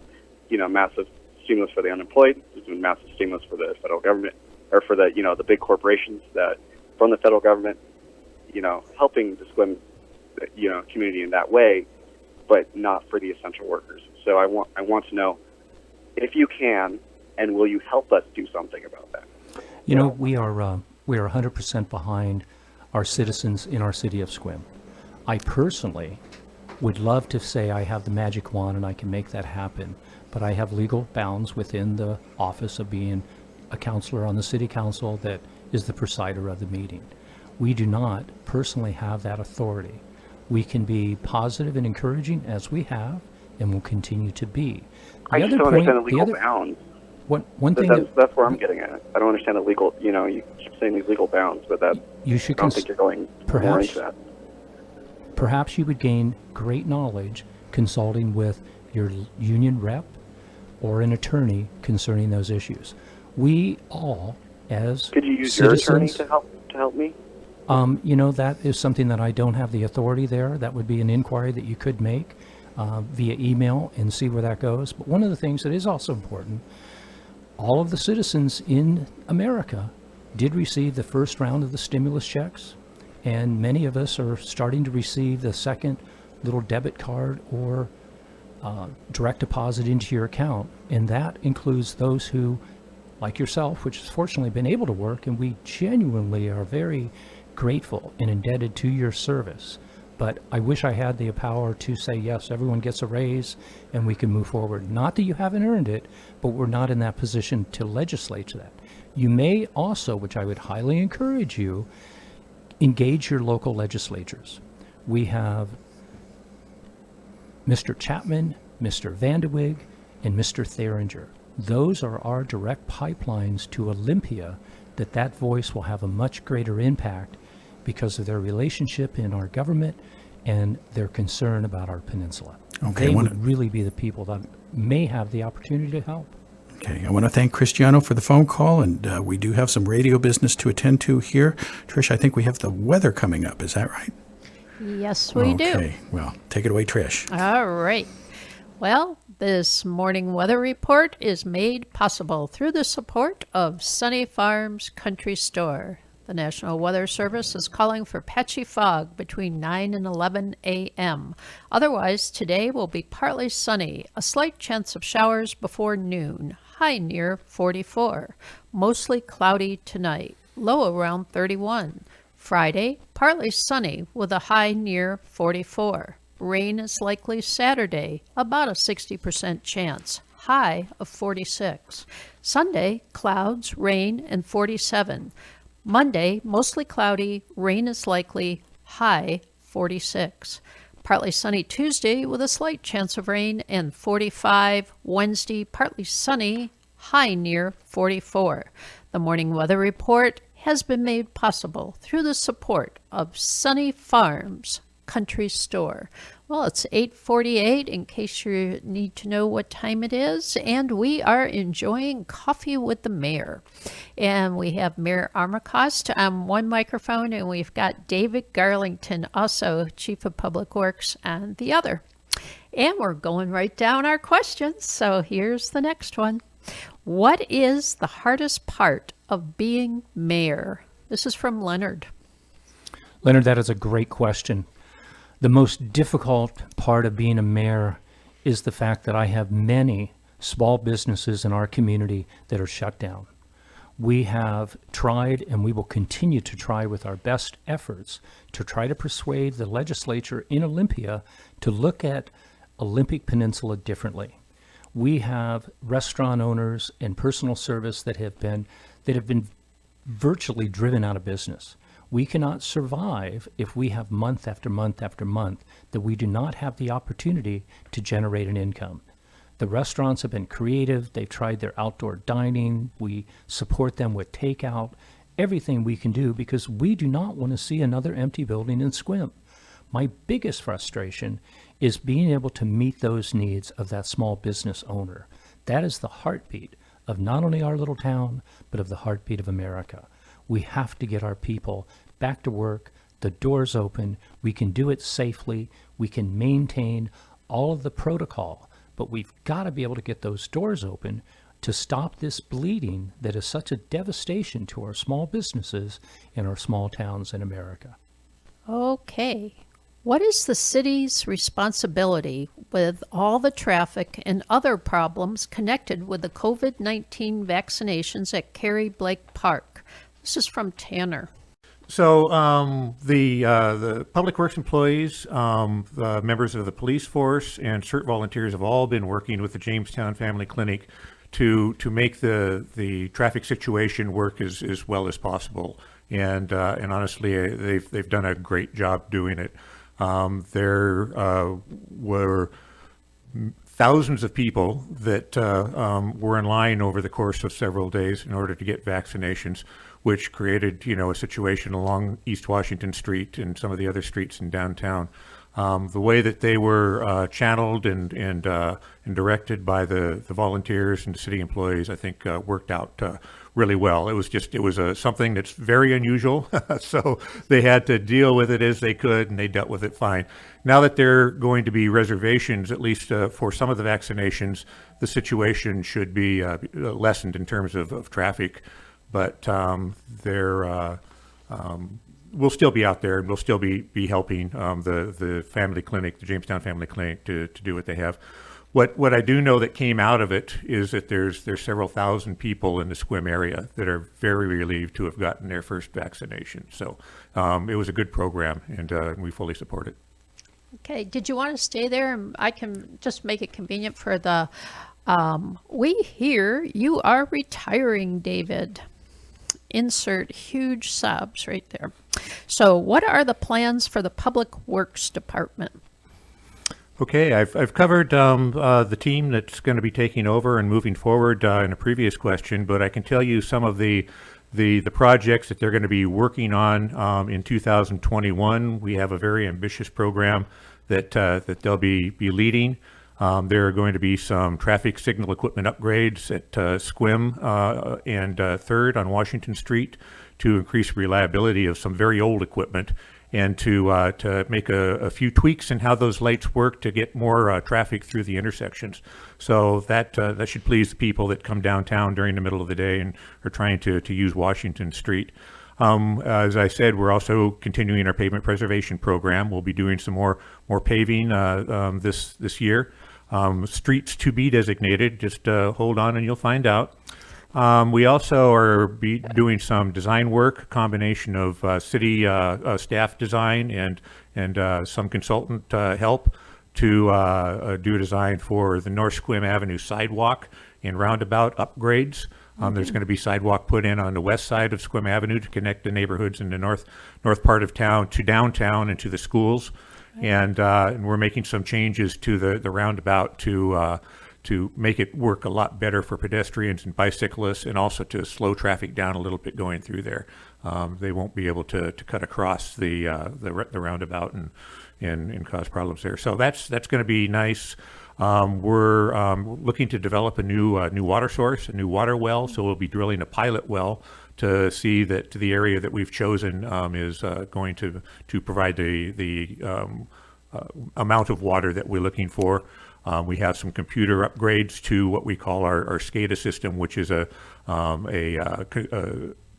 massive stimulus for the unemployed. There's been massive stimulus for the federal government, or for the, the big corporations that from the federal government, helping the Sequim, community in that way, but not for the essential workers. So I want to know if you can, and will you help us do something about that? We are 100% behind our citizens in our city of Sequim. I personally would love to say I have the magic wand and I can make that happen, but I have legal bounds within the office of being a counselor on the city council that is the presider of the meeting. We do not personally have that authority. We can be positive and encouraging as we have and will continue to be. I just don't understand the legal bounds. One thing that's where I'm getting at. I don't understand the legal, you keep saying these legal bounds, but I don't think you're going more into that. Perhaps you would gain great knowledge consulting with your union rep or an attorney concerning those issues. We all, as could you use citizens, your attorney to help me? That is something that I don't have the authority there. That would be an inquiry that you could make via email and see where that goes. But one of the things that is also important, all of the citizens in America did receive the first round of the stimulus checks, and many of us are starting to receive the second little debit card or direct deposit into your account. And that includes those who, like yourself, which has fortunately been able to work, and we genuinely are very grateful and indebted to your service. But I wish I had the power to say, yes, everyone gets a raise and we can move forward. Not that you haven't earned it, but we're not in that position to legislate that. You may also, which I would highly encourage you, engage your local legislatures. We have Mr. Chapman, Mr. Vanderwig, and Mr. Theringer. Those are our direct pipelines to Olympia, that voice will have a much greater impact because of their relationship in our government and their concern about our peninsula. Okay, they would really be the people that may have the opportunity to help. Okay, I want to thank Cristiano for the phone call, and we do have some radio business to attend to here. Trish, I think we have the weather coming up. Is that right? Yes, we do. Okay, well, take it away, Trish. All right. Well, this morning weather report is made possible through the support of Sunny Farms Country Store. The National Weather Service is calling for patchy fog between 9 and 11 a.m. Otherwise, today will be partly sunny, a slight chance of showers before noon, high near 44. Mostly cloudy tonight, low around 31. Friday, partly sunny with a high near 44. Rain is likely Saturday, about a 60% chance, high of 46. Sunday, clouds, rain, and 47. Monday, mostly cloudy, rain is likely, high 46. Partly sunny Tuesday with a slight chance of rain and 45. Wednesday, partly sunny, high near 44. The morning weather report has been made possible through the support of Sunny Farms Country Store. Well, it's 8:48 in case you need to know what time it is, and we are enjoying coffee with the mayor. And we have Mayor Armacost on one microphone, and we've got David Garlington, also Chief of Public Works, on the other. And we're going right down our questions, so here's the next one. What is the hardest part of being mayor? This is from Leonard. Leonard, that is a great question. The most difficult part of being a mayor is the fact that I have many small businesses in our community that are shut down. We have tried, and we will continue to try with our best efforts to try to persuade the legislature in Olympia to look at Olympic Peninsula differently. We have restaurant owners and personal service that have been virtually driven out of business. We cannot survive if we have month after month after month that we do not have the opportunity to generate an income. The restaurants have been creative. They've tried their outdoor dining. We support them with takeout, everything we can do, because we do not want to see another empty building in Sequim. My biggest frustration is being able to meet those needs of that small business owner. That is the heartbeat of not only our little town, but of the heartbeat of America. We have to get our people back to work, the doors open, we can do it safely, we can maintain all of the protocol, but we've got to be able to get those doors open to stop this bleeding that is such a devastation to our small businesses in our small towns in America. Okay. What is the city's responsibility with all the traffic and other problems connected with the COVID-19 vaccinations at Carrie Blake Park? This is from Tanner. So the public works employees, the members of the police force, and CERT volunteers have all been working with the Jamestown Family Clinic to make the traffic situation work as well as possible. And honestly, they've done a great job doing it. There were thousands of people that were in line over the course of several days in order to get vaccinations, which created, a situation along East Washington Street and some of the other streets in downtown. The way that they were channeled and directed by the volunteers and the city employees, I think, worked out really well. It was something that's very unusual, so they had to deal with it as they could, and they dealt with it fine. Now that there are going to be reservations, at least for some of the vaccinations, the situation should be lessened in terms of traffic, but we'll still be out there, and we'll still be helping the family clinic, the Jamestown Family Clinic, to do what they have. What I do know that came out of it is that there's several thousand people in the Sequim area that are very relieved to have gotten their first vaccination. So it was a good program, and we fully support it. Okay, did you want to stay there? And I can just make it convenient for the, we hear you are retiring, David. Insert huge sobs right there. So what are the plans for the Public Works Department? Okay, I've covered the team that's going to be taking over and moving forward in a previous question, but I can tell you some of the projects that they're going to be working on in 2021. We have a very ambitious program that they'll be leading. There are going to be some traffic signal equipment upgrades at Sequim and 3rd on Washington Street to increase reliability of some very old equipment, and to make a few tweaks in how those lights work to get more traffic through the intersections. So that should please the people that come downtown during the middle of the day and are trying to use Washington Street. As I said, we're also continuing our pavement preservation program. We'll be doing some more paving this year. Streets to be designated. Just hold on and you'll find out. We also are doing some design work, a combination of city staff design and some consultant help to do a design for the North Sequim Avenue sidewalk and roundabout upgrades. There's going to be sidewalk put in on the west side of Sequim Avenue to connect the neighborhoods in the north part of town to downtown and to the schools. And we're making some changes to the roundabout to make it work a lot better for pedestrians and bicyclists, and also to slow traffic down a little bit going through there. They won't be able to cut across the roundabout and cause problems there. So that's going to be nice. We're looking to develop a new water source, a new water well. So we'll be drilling a pilot well to see that the area that we've chosen is going to provide the amount of water that we're looking for. We have some computer upgrades to what we call our SCADA system, which is a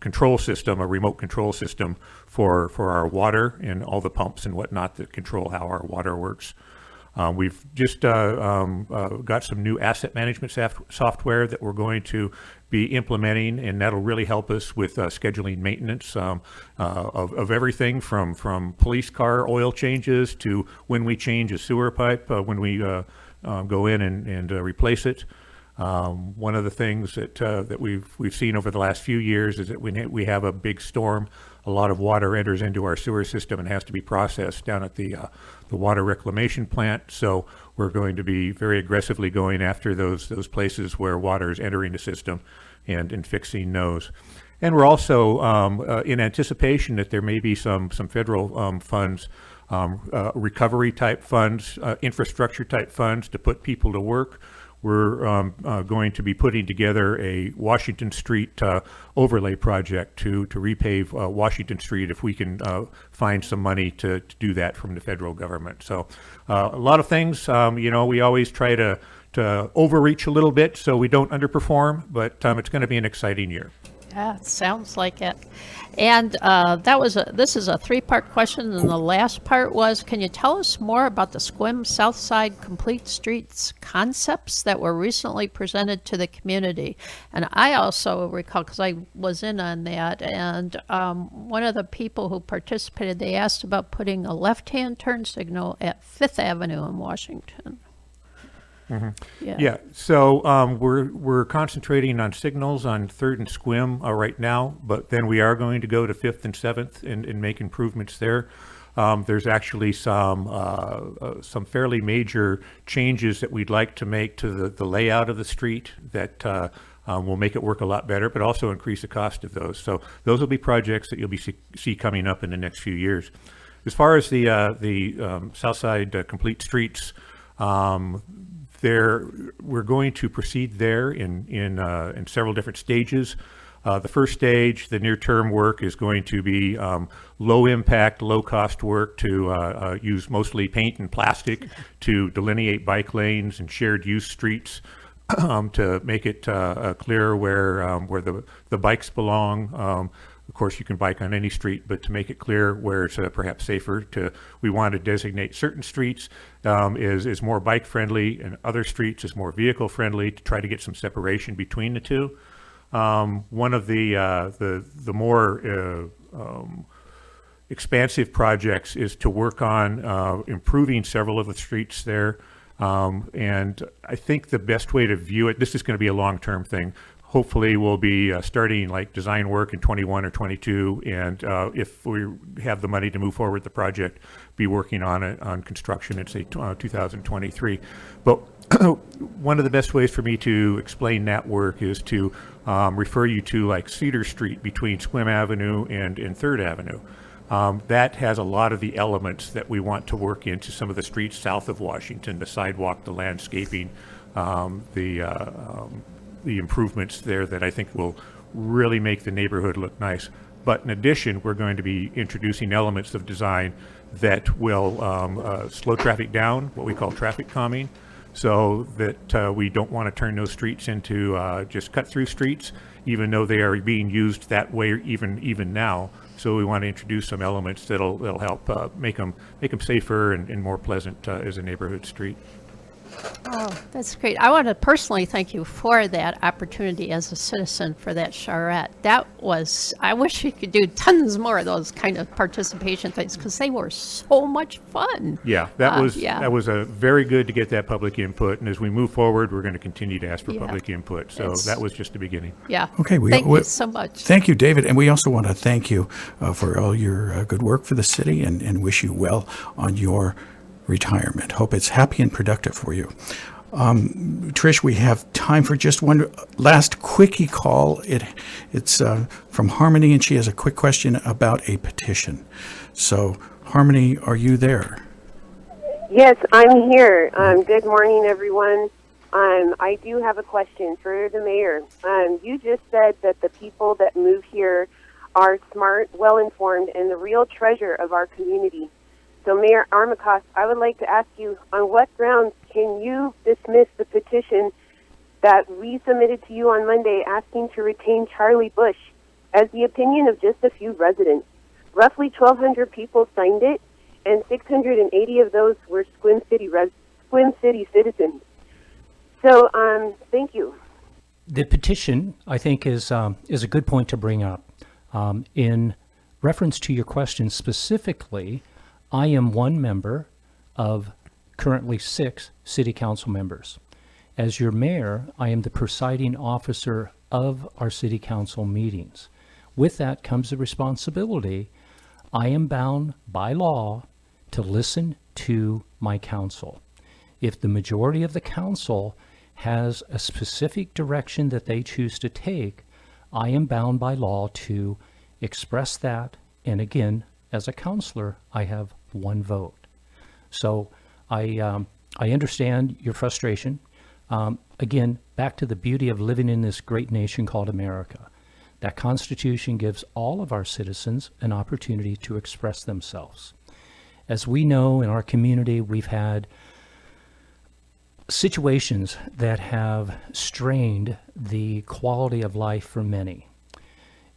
control system, a remote control system for our water and all the pumps and whatnot that control how our water works. We've just got some new asset management software that we're going to be implementing, and that'll really help us with scheduling maintenance of everything from police car oil changes to when we change a sewer pipe, when we go in and replace it. One of the things that we've seen over the last few years is that when we have a big storm, a lot of water enters into our sewer system and has to be processed down at the water reclamation plant. So we're going to be very aggressively going after those places where water is entering the system and fixing those. And we're also in anticipation that there may be some federal funds, recovery type funds, infrastructure type funds to put people to work. We're going to be putting together a Washington Street overlay project to repave Washington Street if we can find some money to do that from the federal government. So a lot of things, we always try to overreach a little bit so we don't underperform, but it's going to be an exciting year. Yeah, it sounds like it. And this is a three-part question, and the last part was, can you tell us more about the Sequim Southside Complete Streets concepts that were recently presented to the community? And I also recall, because I was in on that, and one of the people who participated, they asked about putting a left-hand turn signal at 5th Avenue in Washington. Mm-hmm. Yeah. So we're concentrating on signals on 3rd and Sequim right now, but then we are going to go to 5th and 7th and make improvements there. There's actually some fairly major changes that we'd like to make to the layout of the street that will make it work a lot better, but also increase the cost of those. So those will be projects that you'll see coming up in the next few years. As far as the South Side Complete Streets, we're going to proceed there in several different stages. The first stage, the near-term work, is going to be low-impact, low-cost work to use mostly paint and plastic to delineate bike lanes and shared-use streets to make it clear where the bikes belong. Of course, you can bike on any street, but to make it clear where it's perhaps safer, we want to designate certain streets is more bike-friendly and other streets is more vehicle-friendly to try to get some separation between the two. One of the more expansive projects is to work on improving several of the streets there. And I think the best way to view it, this is going to be a long-term thing. Hopefully we'll be starting like design work in 21 or 22, and if we have the money to move forward with the project, be working on it on construction in say 2023. But one of the best ways for me to explain that work is to refer you to like Cedar Street between Sequim Avenue and 3rd Avenue. That has a lot of the elements that we want to work into some of the streets south of Washington, the sidewalk, the landscaping, the improvements there that I think will really make the neighborhood look nice. But in addition, we're going to be introducing elements of design that will slow traffic down, what we call traffic calming, so that we don't want to turn those streets into just cut-through streets, even though they are being used that way even now. So we want to introduce some elements that'll help make them safer and more pleasant as a neighborhood street. Oh, that's great. I want to personally thank you for that opportunity as a citizen for that charrette. I wish we could do tons more of those kind of participation things because they were so much fun. Yeah, that was a very good to get that public input. And as we move forward, we're going to continue to ask for public input. So that was just the beginning. Yeah. Okay. Thank you so much. Thank you, David. And we also want to thank you for all your good work for the city and wish you well on your retirement. Hope it's happy and productive for you. Trish, we have time for just one last quickie call. It's from Harmony, and she has a quick question about a petition. So, Harmony, are you there? Yes, I'm here. Good morning, everyone. I do have a question for the mayor. You just said that the people that move here are smart, well-informed, and the real treasure of our community. So, Mayor Armacost, I would like to ask you, on what grounds can you dismiss the petition that we submitted to you on Monday asking to retain Charlie Bush as the opinion of just a few residents? Roughly 1,200 people signed it, and 680 of those were Sequim City citizens. So, thank you. The petition, I think, is a good point to bring up. In reference to your question specifically, I am one member of currently 6 city council members. As your mayor, I am the presiding officer of our city council meetings. With that comes the responsibility. I am bound by law to listen to my council. If the majority of the council has a specific direction that they choose to take, I am bound by law to express that. And again, as a counselor, I have one vote. So I understand your frustration. Again, back to the beauty of living in this great nation called America. That Constitution gives all of our citizens an opportunity to express themselves. As we know in our community, we've had situations that have strained the quality of life for many.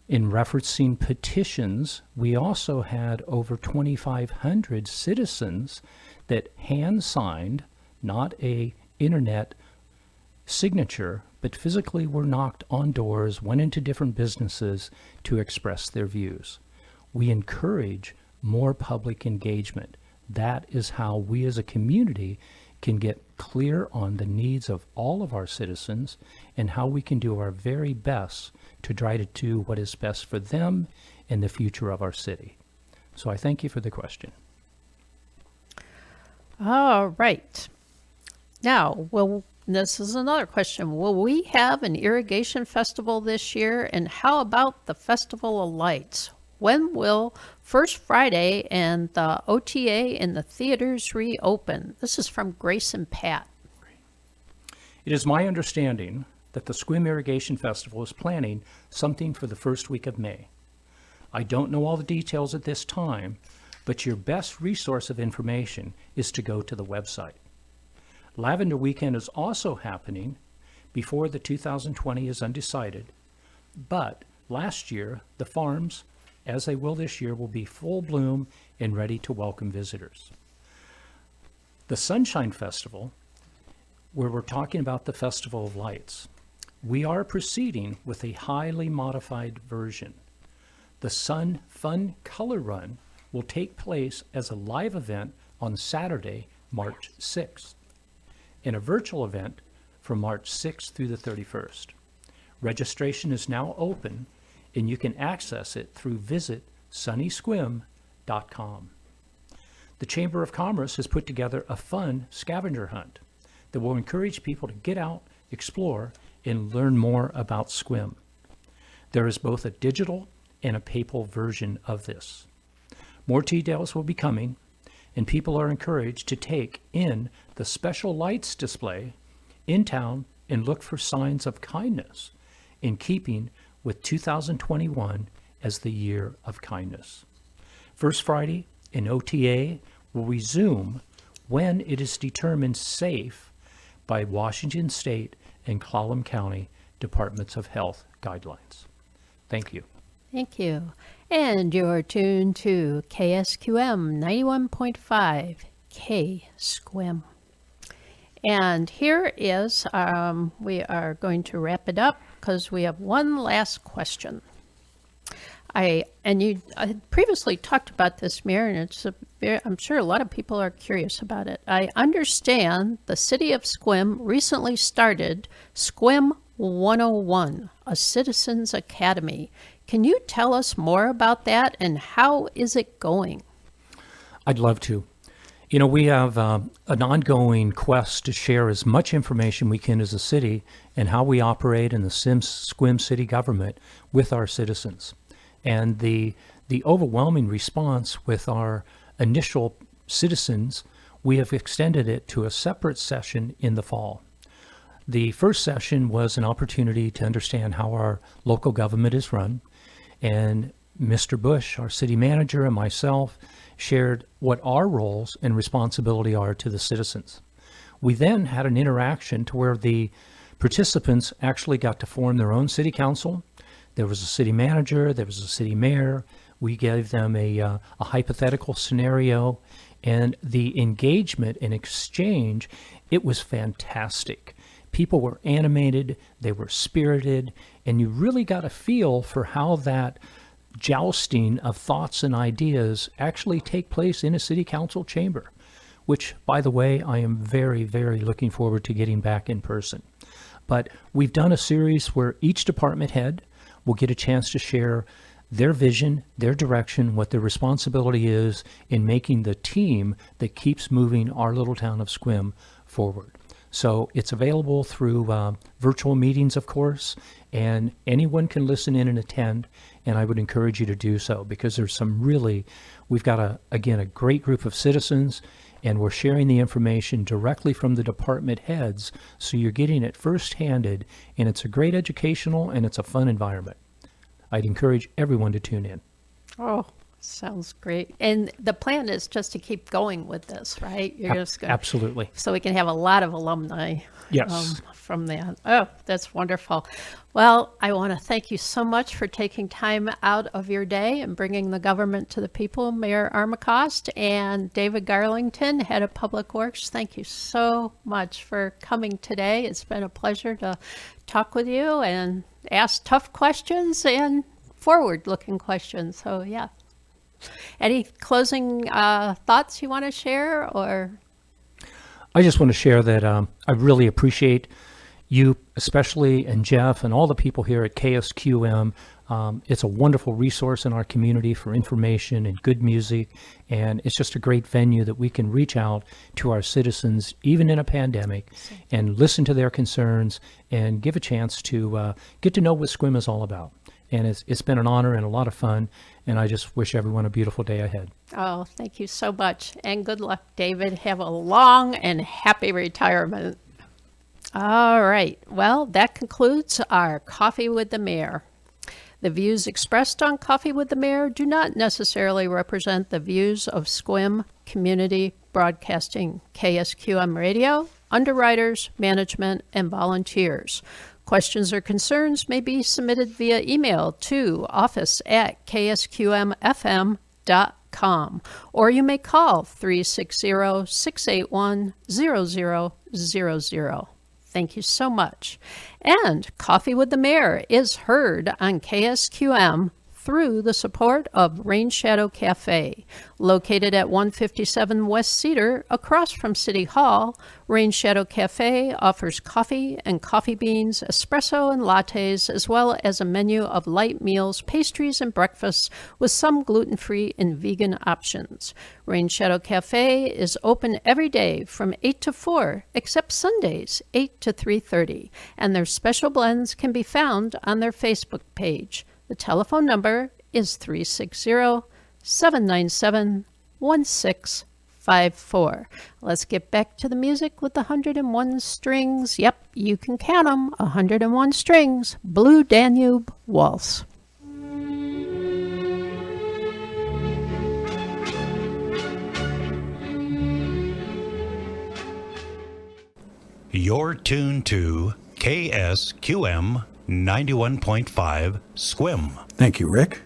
In referencing petitions, we also had over 2,500 citizens that hand-signed, not a internet signature, but physically were knocked on doors, went into different businesses to express their views. We encourage more public engagement. That is how we as a community can get clear on the needs of all of our citizens and how we can do our very best to try to do what is best for them and the future of our city. So I thank you for the question. All right. Now, this is another question. Will we have an irrigation festival this year? And how about the Festival of Lights? When will First Friday and the OTA in the theaters reopen? This is from Grace and Pat. It is my understanding that the Sequim Irrigation Festival is planning something for the first week of May. I don't know all the details at this time, but your best resource of information is to go to the website. Lavender Weekend is also happening before the 2020 is undecided, but last year, the farms, as they will this year, will be full bloom and ready to welcome visitors. The Sunshine Festival, where we're talking about the Festival of Lights, we are proceeding with a highly modified version. The Sun Fun Color Run will take place as a live event on Saturday, March 6th, and a virtual event from March 6th through the 31st. Registration is now open, and you can access it through visitssunnysquim.com. The Chamber of Commerce has put together a fun scavenger hunt that will encourage people to get out, explore, and learn more about Sequim. There is both a digital and a paper version of this. More details will be coming, and people are encouraged to take in the special lights display in town and look for signs of kindness in keeping with 2021 as the year of kindness. First Friday in OTA will resume when it is determined safe by Washington State and Clallam County Departments of Health guidelines. Thank you. Thank you. And you're tuned to KSQM 91.5 Ksqm. And here is, we are going to wrap it up because we have one last question. I had previously talked about this, Mayor, and I'm sure a lot of people are curious about it. I understand the city of Sequim recently started Sequim 101, a citizens academy. Can you tell us more about that and how is it going? I'd love to. You know, we have an ongoing quest to share as much information we can as a city and how we operate in the Sequim city government with our citizens. And the overwhelming response with our initial citizens, we have extended it to a separate session in the fall. The first session was an opportunity to understand how our local government is run. And Mr. Bush, our city manager, and myself shared what our roles and responsibility are to the citizens. We then had an interaction to where the participants actually got to form their own city council. There was a city manager, there was a city mayor. We gave them a hypothetical scenario, and the engagement and exchange, it was fantastic. People were animated, they were spirited, and you really got a feel for how that jousting of thoughts and ideas actually take place in a city council chamber, which, by the way, I am very, very looking forward to getting back in person. But we've done a series where each department head will get a chance to share their vision, their direction, what their responsibility is in making the team that keeps moving our little town of Sequim forward. So it's available through virtual meetings, of course, and anyone can listen in and attend, and I would encourage you to do so because there's some really, we've got, again, a great group of citizens, and we're sharing the information directly from the department heads, so you're getting it first-handed, and it's a great educational and it's a fun environment. I'd encourage everyone to tune in. Oh, sounds great. And the plan is just to keep going with this, right? You're just going Absolutely. So we can have a lot of alumni Yes. from that. Oh, that's wonderful. Well, I want to thank you so much for taking time out of your day and bringing the government to the people, Mayor Armacost, and David Garlington, Head of Public Works. Thank you so much for coming today. It's been a pleasure to talk with you and ask tough questions and forward-looking questions. So, yeah. Any closing thoughts you want to share, or? I just want to share that I really appreciate you, especially, and Jeff, and all the people here at KSQM. It's a wonderful resource in our community for information and good music, and it's just a great venue that we can reach out to our citizens, even in a pandemic, and listen to their concerns and give a chance to get to know what Sequim is all about. And it's been an honor and a lot of fun, and I just wish everyone a beautiful day ahead. Oh, thank you so much. And good luck, David. Have a long and happy retirement. All right. Well, that concludes our Coffee with the Mayor. The views expressed on Coffee with the Mayor do not necessarily represent the views of Sequim Community Broadcasting, KSQM Radio, underwriters, management, and volunteers. Questions or concerns may be submitted via email to office@ksqmfm.com, or you may call 360-681-0000. Thank you so much. And Coffee with the Mayor is heard on KSQM through the support of Rain Shadow Cafe. Located at 157 West Cedar, across from City Hall, Rain Shadow Cafe offers coffee and coffee beans, espresso and lattes, as well as a menu of light meals, pastries, and breakfasts with some gluten-free and vegan options. Rain Shadow Cafe is open every day from 8 to 4, except Sundays, 8 to 3:30, and their special blends can be found on their Facebook page. The telephone number is 360-797-1654. Let's get back to the music with the 101 strings. Yep, you can count them. 101 strings. Blue Danube Waltz. You're tuned to KSQM 91.5 Sequim. Thank you, Rick.